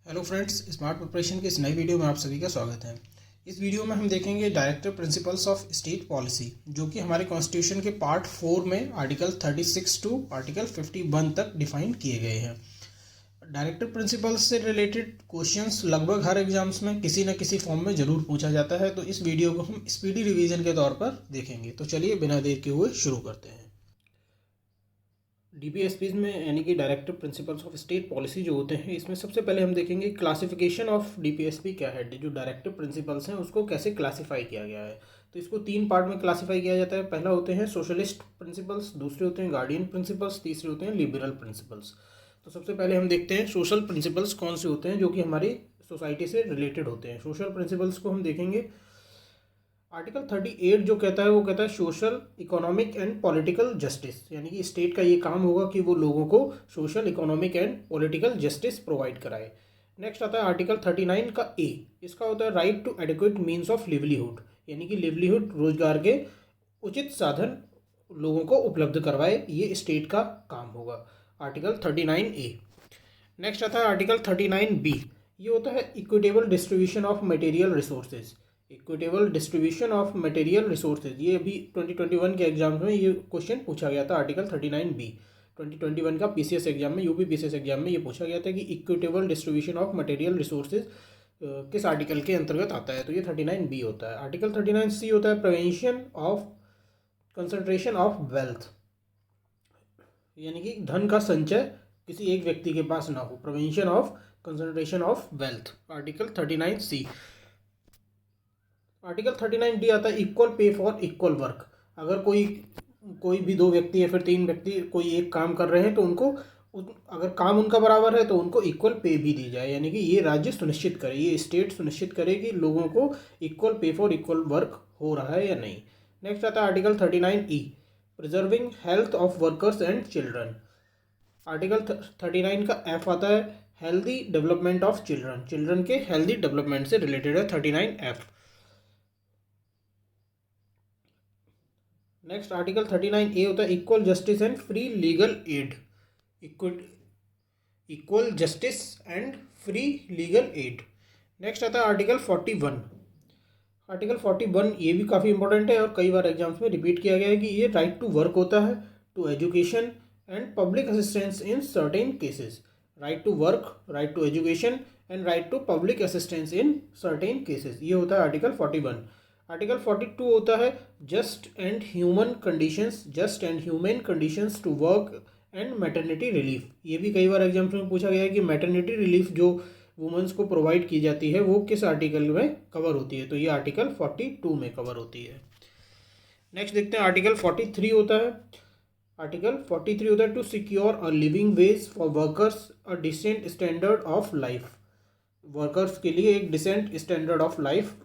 Hello friends, smart preparation की इस नई वीडियो में आप सभी का स्वागत है। इस वीडियो में हम देखेंगे directive principles of state policy, जो कि हमारे कॉन्स्टिट्यूशन के पार्ट 4 में आर्टिकल 36 टू आर्टिकल 51 तक डिफाइन किए गए हैं। डायरेक्टिव प्रिंसिपल्स से रिलेटेड क्वेश्चंस लगभग हर एग्जाम्स में किसी न किसी फॉर्म में ज़रूर पूछा जाता है, तो इस वीडियो को हम स्पीडी रिवीजन के तौर पर देखेंगे। तो चलिए बिना देर के हुए शुरू करते हैं। डीपीएसपीज में यानी कि directive principles of state policy जो होते हैं, इसमें सबसे पहले हम देखेंगे क्लासिफिकेशन ऑफ डीपीएसपी क्या है। जो डायरेक्टिव प्रिंसिपल्स हैं उसको कैसे क्लासीफाई किया गया है। तो इसको 3 पार्ट में क्लासीफाई किया जाता है। पहला होते हैं सोशलिस्ट प्रिंसिपल्स, दूसरे होते हैं गार्डियन प्रिंसिपल्स, तीसरे होते हैं लिबरल प्रिंसिपल्स। तो सबसे पहले हम देखते हैं सोशल प्रिंसिपल्स कौन से होते हैं जो कि हमारी सोसाइटी से रिलेटेड होते हैं। सोशल प्रिंसिपल्स को हम देखेंगे। आर्टिकल 38 जो कहता है वो कहता है social economic and political justice, यानी कि स्टेट का ये काम होगा कि वो लोगों को social economic and political justice provide कराए। नेक्स्ट आता है आर्टिकल 39 का ए। इसका होता है right to adequate means of livelihood, यानी कि लिवलीहुड रोजगार के उचित साधन लोगों को उपलब्ध करवाए, ये स्टेट का काम होगा। आर्टिकल 39 ए। नेक्स्ट आता है आर्टिकल 39 बी। ये होता है equitable distribution of material resources. Equitable distribution of material resources, ये अभी 2021 के एग्जाम में ये क्वेश्चन पूछा गया था। आर्टिकल 39 बी 2021 का पीसीएस एग्जाम में, यूपी पीसीएस एग्जाम में ये पूछा गया था कि equitable distribution of material resources किस आर्टिकल के अंतर्गत आता है। तो ये 39 बी होता है। आर्टिकल 39 सी होता है prevention of concentration of wealth, यानी कि धन का संचय किसी एक व्यक्ति के पास ना हो। Prevention of concentration of wealth, article 39 C. Article 39 D आता है equal pay for equal work. अगर कोई भी 2 व्यक्ति या फिर 3 व्यक्ति कोई एक काम कर रहे हैं तो उनको अगर काम उनका बराबर है तो उनको इक्वल पे भी दी जाए, यानी कि ये राज्य सुनिश्चित करे, ये स्टेट सुनिश्चित करे कि लोगों को equal pay for equal work हो रहा है या नहीं। नेक्स्ट आता है article 39 E preserving health of workers and children. Article 39 का एफ आता है healthy development of children. Children के हेल्दी डेवलपमेंट से रिलेटेड है 39 एफ। नेक्स्ट आर्टिकल 39 ए होता है equal justice and free legal aid. Equal justice and free legal aid. Next आता है आर्टिकल 41। आर्टिकल 41 ये भी काफ़ी इंपॉर्टेंट है और कई बार एग्जाम्स में रिपीट किया गया है कि ये राइट टू वर्क होता है, to education and public assistance in certain cases. Right to work, right to education and right to public assistance in certain cases, ये होता है आर्टिकल 41। आर्टिकल 42 होता है just and human conditions to work and maternity relief. ये भी कई बार एग्जाम्स में पूछा गया है कि मैटरनिटी रिलीफ जो वुमेंस को प्रोवाइड की जाती है वो किस आर्टिकल में कवर होती है। तो ये आर्टिकल 42 में कवर होती है। नेक्स्ट देखते हैं आर्टिकल 43 होता है। आर्टिकल 43 होता है to secure a living wage for workers a decent standard of life. Workers के लिए एक decent standard of life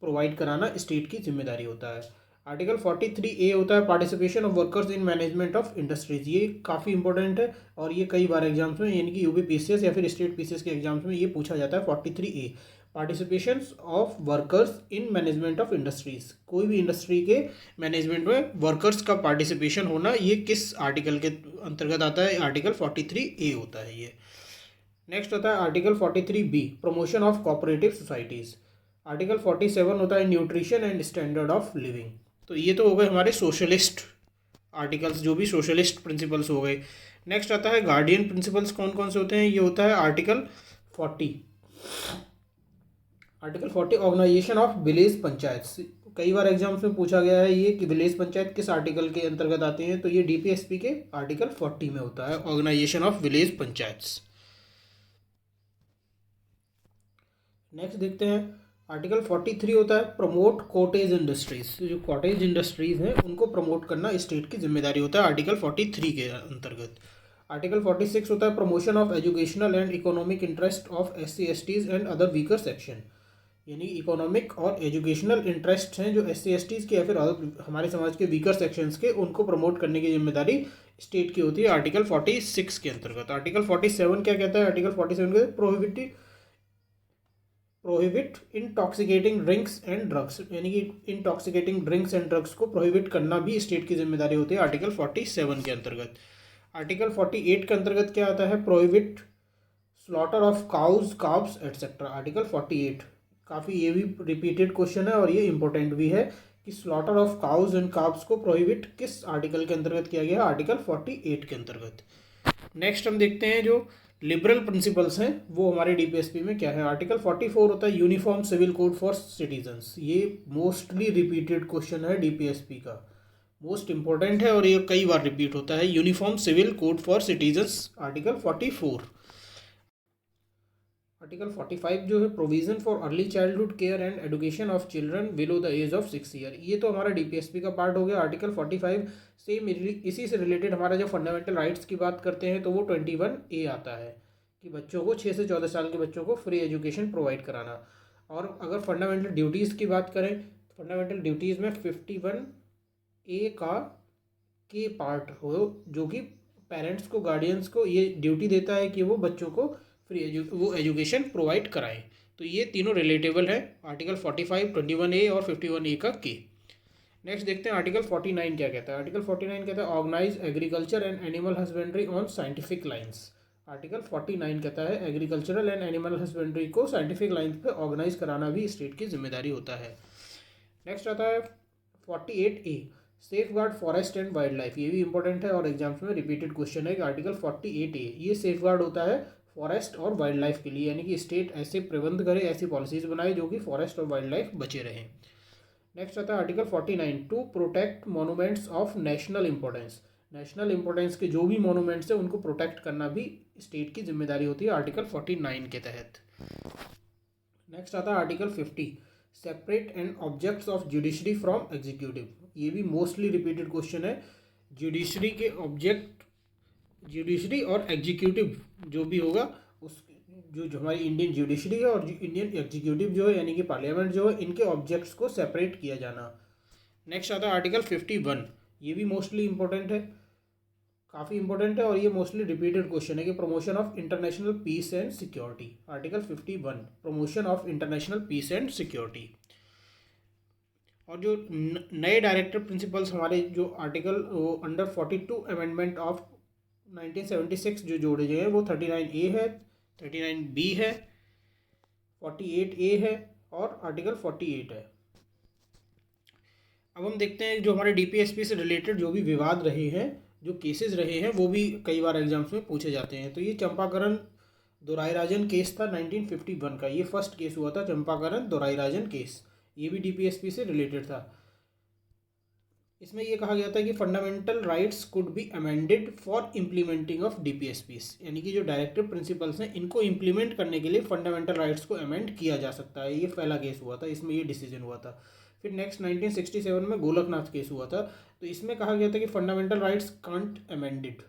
provide कराना स्टेट की जिम्मेदारी होता है। आर्टिकल 43 ए होता है participation of workers in management of industries. ये काफ़ी इंपॉर्टेंट है और ये कई बार एग्जाम्स में यानी कि यूपी पीसीएस या फिर स्टेट पीसीएस के एग्जाम्स में ये पूछा जाता है। 43 A participation of workers in management of industries. कोई भी इंडस्ट्री के मैनेजमेंट में वर्कर्स का पार्टिसिपेशन होना ये किस आर्टिकल के अंतर्गत आता है। आर्टिकल 43 ए होता है ये। नेक्स्ट होता है article 43 B promotion of cooperative societies. Article 47 होता है nutrition and standard of living. तो ये तो हो गए हमारे सोशलिस्ट आर्टिकल्स, जो भी सोशलिस्ट प्रिंसिपल्स हो गए। नेक्स्ट आता है गार्डियन प्रिंसिपल्स कौन कौन से होते हैं। ये होता है article 40। Article 40 organisation of village panchayat. कई बार एग्जाम्स में पूछा गया है ये कि विलेज पंचायत किस आर्टिकल के अंतर्गत आते हैं। तो ये डीपीएसपी के आर्टिकल 40 में होता है, organisation of village panchayat. Next देखते हैं आर्टिकल 43 होता है प्रमोट कॉटेज इंडस्ट्रीज। जो कॉटेज इंडस्ट्रीज हैं उनको प्रमोट करना स्टेट की जिम्मेदारी होता है आर्टिकल 43 के अंतर्गत। आर्टिकल 46 होता है promotion of educational and economic interest of SC/STs and other weaker section. यानी इकोनॉमिक और एजुकेशनल इंटरेस्ट हैं जो SC/STs के या फिर हमारे समाज के वीकर सेक्शंस के, उनको प्रमोट करने की जिम्मेदारी स्टेट की होती है आर्टिकल 46 के अंतर्गत। आर्टिकल 47 क्या कहता है। आर्टिकल 47 के prohibit intoxicating drinks and drugs, यानी कि इंटॉक्सिकेटिंग ड्रिंक्स एंड ड्रग्स को प्रोहिबिट करना भी स्टेट की जिम्मेदारी होती है आर्टिकल 47 के अंतर्गत। आर्टिकल 48 के अंतर्गत क्या आता है prohibit slaughter of cows carbs etcetera, article 48। काफ़ी ये भी रिपीटेड क्वेश्चन है और ये इंपॉर्टेंट भी है कि slaughter of cows and carbs को प्रोहिबिट किस आर्टिकल के अंतर्गत किया गया, आर्टिकल 48 के अंतर्गत। नेक्स्ट हम देखते हैं जो लिबरल प्रिंसिपल्स हैं वो हमारे डीपीएसपी में क्या है। आर्टिकल 44 होता है uniform civil code for citizens. ये मोस्टली रिपीटेड क्वेश्चन है डीपीएसपी का, मोस्ट इंपॉर्टेंट है और ये कई बार रिपीट होता है। Uniform civil code for citizens, article 44। Article 45 जो है provision for early childhood care and education of children below the age of 6 year. ये तो हमारा डीपीएसपी का पार्ट हो गया। आर्टिकल 45 से इसी से रिलेटेड हमारा जो फंडामेंटल राइट्स की बात करते हैं तो वो 21A आता है कि बच्चों को 6 से 14 साल के बच्चों को फ्री एजुकेशन प्रोवाइड कराना। और अगर फंडामेंटल ड्यूटीज़ की बात करें, फंडामेंटल ड्यूटीज़ में 51A के पार्ट हो जो कि पेरेंट्स को, गार्डियंस को ये ड्यूटी देता है कि वो बच्चों को फ्री एजुकेशन प्रोवाइड कराएं। तो ये तीनों रिलेटेबल है, आर्टिकल 45, 21A और 51A का के। नेक्स्ट देखते हैं आर्टिकल 49 क्या कहता है। आर्टिकल 49 कहता है organise agriculture and animal husbandry on scientific lines. Article 49 कहता है एग्रीकल्चरल एंड एनिमल हस्बेंड्री को साइंटिफिक लाइंस पे ऑर्गेनाइज कराना भी स्टेट की जिम्मेदारी होता है। नेक्स्ट आता है 48A safe guard forest and wild life. ये भी इंपॉर्टेंट है और एग्जाम्स में रिपीटेड क्वेश्चन है कि आर्टिकल 48A ये सेफ गार्ड होता है फॉरेस्ट और वाइल्ड लाइफ के लिए, यानी कि स्टेट ऐसे प्रबंध करे, ऐसी पॉलिसीज बनाए जो कि फॉरेस्ट और वाइल्ड लाइफ बचे रहें। नेक्स्ट आता है article 49 to protect monuments of national importance. National importance के जो भी मोनूमेंट्स हैं उनको प्रोटेक्ट करना भी स्टेट की जिम्मेदारी होती है आर्टिकल 49 के तहत। नेक्स्ट आता है article 50 separate and objects of judiciary from executive. ये भी मोस्टली रिपीटेड क्वेश्चन है। जुडिशरी के ऑब्जेक्ट, जुडिशरी और एग्जीक्यूटिव जो भी होगा उस जो हमारी इंडियन जुडिशरी है और इंडियन एग्जीक्यूटिव जो है यानी कि पार्लियामेंट जो है, इनके ऑब्जेक्ट्स को सेपरेट किया जाना। नेक्स्ट आता है आर्टिकल 51। ये भी मोस्टली इंपॉर्टेंट है, काफ़ी इंपॉर्टेंट है और ये मोस्टली रिपीटेड क्वेश्चन है कि promotion of international peace and security. Article 51 promotion of international peace and security. और जो नए डायरेक्टिव प्रिंसिपल्स हमारे जो आर्टिकल अंडर 42 अमेंडमेंट ऑफ 1976 जो जोड़े गए हैं वो 39A है, 39B है, 48A है और आर्टिकल 48 है। अब हम देखते हैं जो हमारे डीपीएसपी से रिलेटेड जो भी विवाद रहे हैं, जो केसेस रहे हैं, वो भी कई बार एग्जाम्स में पूछे जाते हैं। तो ये चंपाकरण दोराईराजन केस था 1951 का, ये फर्स्ट केस हुआ था चंपाकरण दोराईराजन केस। ये भी डीपीएसपी से रिलेटेड था। इसमें यह कहा गया था कि fundamental rights could be amended for implementing of DPSPs, यानी कि जो डायरेक्टिव प्रिंसिपल्स हैं इनको इम्प्लीमेंट करने के लिए फंडामेंटल राइट्स को अमेंड किया जा सकता है। ये पहला केस हुआ था, इसमें ये डिसीजन हुआ था। फिर नेक्स्ट 1967 में गोलकनाथ केस हुआ था, तो इसमें कहा गया था कि fundamental rights can't amended,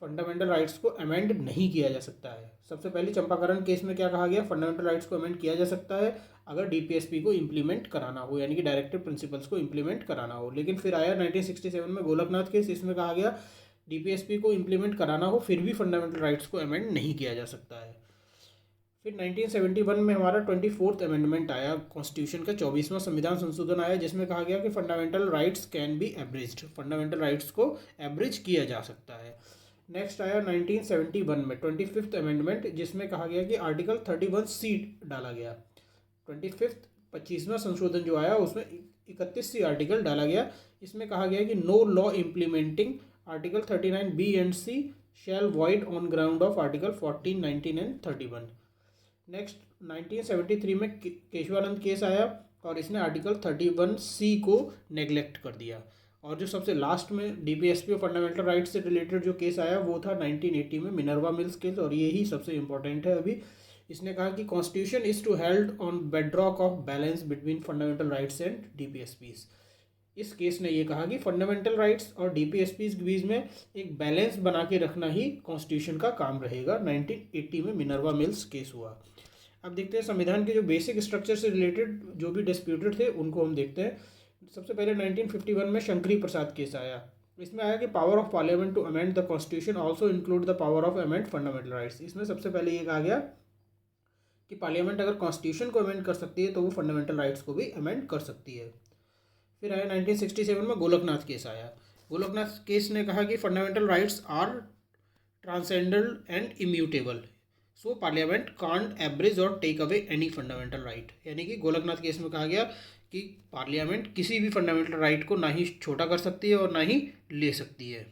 fundamental rights को अमेंड नहीं किया जा सकता है। सबसे पहले चंपाकरण केस में क्या कहा गया, फंडामेंटल राइट्स को अमेंड किया जा सकता है अगर डीपीएसपी को इम्प्लीमेंट कराना हो, यानी कि डायरेक्टिव प्रिंसिपल्स को इम्प्लीमेंट कराना हो। लेकिन फिर आया 1967 में गोलकनाथ केस, इसमें कहा गया डीपीएसपी को इम्प्लीमेंट कराना हो फिर भी फंडामेंटल राइट्स को अमेंड नहीं किया जा सकता है। फिर 1971 में हमारा 24th अमेंडमेंट आया, कॉन्स्टिट्यूशन का 24वां संविधान संशोधन आया, जिसमें कहा गया कि fundamental rights can be abridged, fundamental rights को एब्रिज किया जा सकता है। नेक्स्ट आया 1971 में 25th अमेंडमेंट, जिसमें कहा गया कि आर्टिकल 31C डाला गया। 25वां संशोधन जो आया उसमें 31सी आर्टिकल डाला गया। इसमें कहा गया कि no law implementing article 39B and C shall void on ground of article 14, 19 and 31। नेक्स्ट 1973 में केशवानंद केस आया और इसने आर्टिकल 31C को नेग्लेक्ट कर दिया। और जो सबसे लास्ट में डीपीएसपी और फंडामेंटल राइट्स से रिलेटेड जो केस आया वो था 1980 में मिनर्वा मिल्स केस, और यही सबसे इंपॉर्टेंट है अभी। इसने कहा कि constitution is to held on bedrock of balance between fundamental rights and DPSPs. इस केस ने ये कहा कि फंडामेंटल राइट्स और डीपीएसपीज के बीच में एक बैलेंस बना के रखना ही कॉन्स्टिट्यूशन का काम रहेगा। 1980 में मिनर्वा मिल्स केस हुआ। अब देखते हैं संविधान के जो बेसिक स्ट्रक्चर से रिलेटेड जो भी डिस्प्यूटेड थे उनको हम देखते हैं। सबसे पहले 1951 में शंकरी प्रसाद केस आया। इसमें आया कि power of parliament to amend the constitution also include the power of amend fundamental rights. इसमें सबसे पहले ये कहा गया कि पार्लियामेंट अगर कॉन्स्टिट्यूशन को अमेंड कर सकती है तो वो फंडामेंटल राइट्स को भी अमेंड कर सकती है। फिर आया 1967 में गोलकनाथ केस आया। गोलकनाथ केस ने कहा कि fundamental rights are transcendental and immutable. So parliament can't abridge और take away any fundamental right, यानी कि गोलकनाथ केस में कहा गया कि पार्लियामेंट किसी भी फंडामेंटल राइट को ना ही छोटा कर सकती है और ना ही ले सकती है।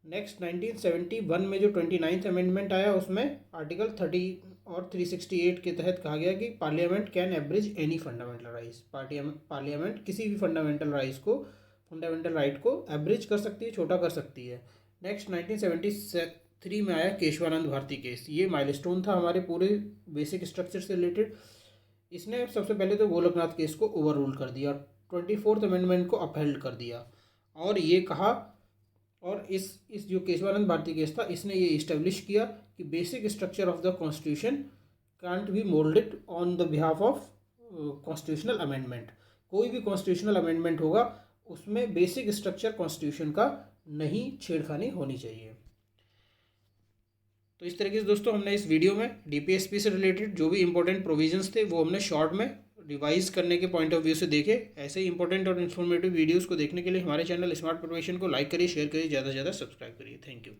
नेक्स्ट 1971 में जो 29th अमेंडमेंट आया उसमें आर्टिकल 30 और 368 के तहत कहा गया कि parliament can abridge any fundamental rights, parliament किसी भी फंडामेंटल राइट को एब्रिज कर सकती है, छोटा कर सकती है। नेक्स्ट 1973 में आया केशवानंद भारती केस, ये माइलस्टोन था हमारे पूरे बेसिक स्ट्रक्चर से रिलेटेड। इसने सबसे पहले तो गोलकनाथ केस को ओवर रूल कर दिया, 24th अमेंडमेंट को अपहेल्ड कर दिया और ये कहा, और इस जो केशवानंद भारती केस था इसने ये इस्टेब्लिश किया कि basic structure of the constitution can't be moulded on the behalf of constitutional amendment. कोई भी कॉन्स्टिट्यूशनल अमेंडमेंट होगा उसमें बेसिक स्ट्रक्चर कॉन्स्टिट्यूशन का नहीं छेड़खानी होनी चाहिए। तो इस तरीके से दोस्तों हमने इस वीडियो में डीपीएसपी से रिलेटेड जो भी इंपॉर्टेंट प्रोविजंस थे वो हमने शॉर्ट में रिवाइज करने के पॉइंट ऑफ व्यू से देखे। ऐसे ही इंपॉर्टेंट और इन्फॉर्मेटिव वीडियोस को देखने के लिए हमारे चैनल स्मार्ट प्रिपरेशन को लाइक करिए, शेयर करिए, ज़्यादा से ज़्यादा सब्सक्राइब करिए। Thank you.